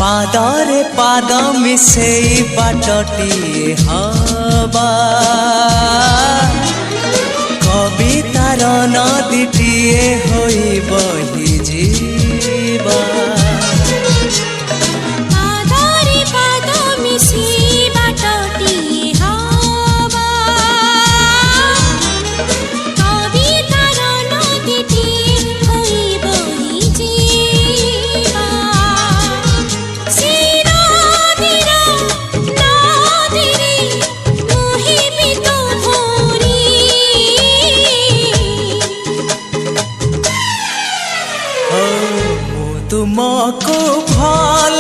पादरे पाद मिसेई बाटटी हवा कवितार नदीटीए होई बही जीवा पादरे पाद मिसेई बाटटी हवा कवितार नदीटीए होई बही जीवा तुमको भल